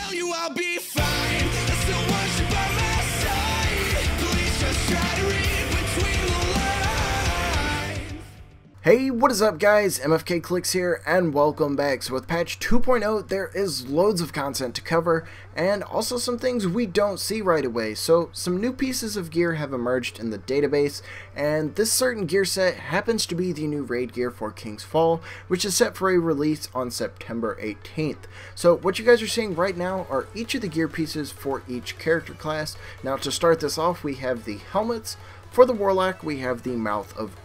tell you I'll be fine. I still want you by my side. Please just try to read between the lines. Hey, what is up guys, MFK Clicks here, and welcome back. So with patch 2.0, there is loads of content to cover, and also some things we don't see right away. So some new pieces of gear have emerged in the database, and this certain gear set happens to be the new raid gear for King's Fall, which is set for a release on September 18th. So what you guys are seeing right now are each of the gear pieces for each character class. Now to start this off, we have the helmets. For the Warlock, we have the Mouth of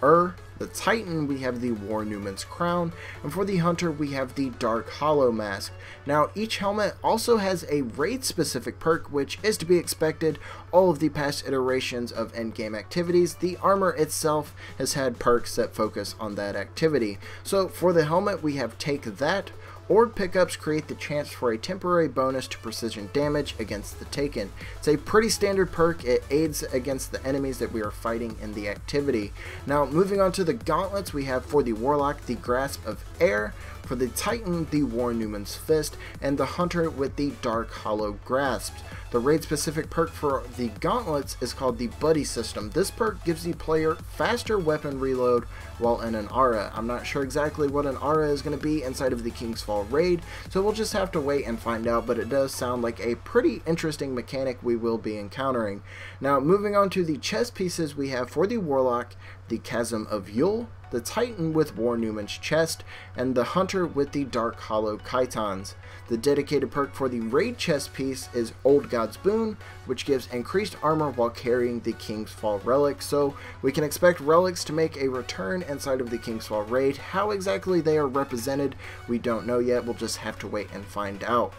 the Titan, we have the War Newman's Crown, and for the Hunter, we have the Dark Hollow Mask. Now, each helmet also has a raid-specific perk, which is to be expected. All of the past iterations of endgame activities, the armor itself has had perks that focus on that activity. So, for the helmet, we have Take That. Orb pickups create the chance for a temporary bonus to precision damage against the taken. It's a pretty standard perk. It aids against the enemies that we are fighting in the activity. Now moving on to the gauntlets, we have for the Warlock the Grasp of Air, for the Titan the War Newman's Fist, and the Hunter with the Dark Hollow Grasp. The raid specific perk for the gauntlets is called the Buddy System. This perk gives the player faster weapon reload while in an aura. I'm not sure exactly what an aura is going to be inside of the King's Fall raid, so we'll just have to wait and find out, but it does sound like a pretty interesting mechanic we will be encountering. Now moving on to the chest pieces, we have for the Warlock the Chasm of Yule, the Titan with War Newman's Chest, and the Hunter with the Dark Hollow Chitons. The dedicated perk for the raid chest piece is Old God's Boon, which gives increased armor while carrying the King's Fall relic, so we can expect relics to make a return inside of the King's Fall raid. How exactly they are represented, we don't know yet. We'll just have to wait and find out.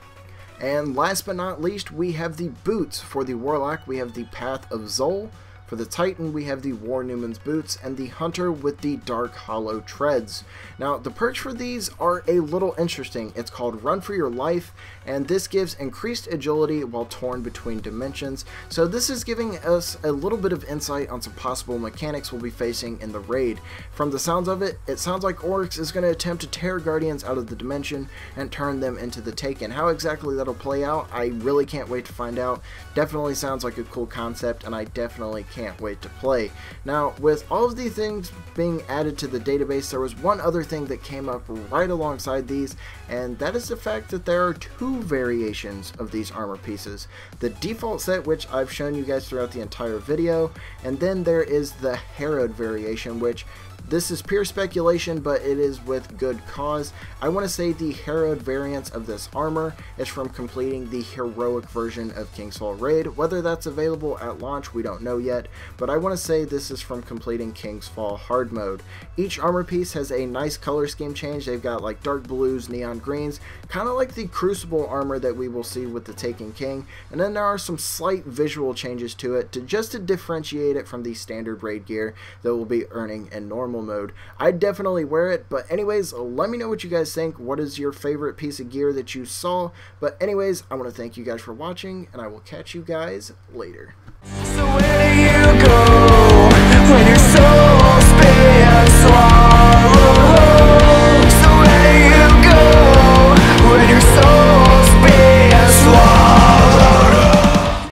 And last but not least, we have the boots. For the Warlock, we have the Path of Zol. For the Titan, we have the War Newman's Boots, and the Hunter with the Dark Hollow Treads. Now, the perks for these are a little interesting. It's called Run for Your Life, and this gives increased agility while torn between dimensions. So this is giving us a little bit of insight on some possible mechanics we'll be facing in the raid. From the sounds of it, it sounds like Oryx is going to attempt to tear Guardians out of the dimension and turn them into the Taken. How exactly that'll play out, I really can't wait to find out. Definitely sounds like a cool concept, and I definitely can't wait to play. Now, with all of these things being added to the database, there was one other thing that came up right alongside these, and that is the fact that there are two variations of these armor pieces. The default set, which I've shown you guys throughout the entire video, and then there is the Harrowed variation, which this is pure speculation, but it is with good cause. I want to say the Harrowed variants of this armor is from completing the heroic version of King's Fall Raid. Whether that's available at launch, we don't know yet, but I want to say this is from completing King's Fall Hard Mode. Each armor piece has a nice color scheme change. They've got like dark blues, neon greens, kind of like the Crucible armor that we will see with the Taken King, and then there are some slight visual changes to it just to differentiate it from the standard raid gear that we'll be earning in normal mode. I'd definitely wear it, but anyways, let me know what you guys think. What is your favorite piece of gear that you saw? But anyways, I want to thank you guys for watching, and I will catch you guys later.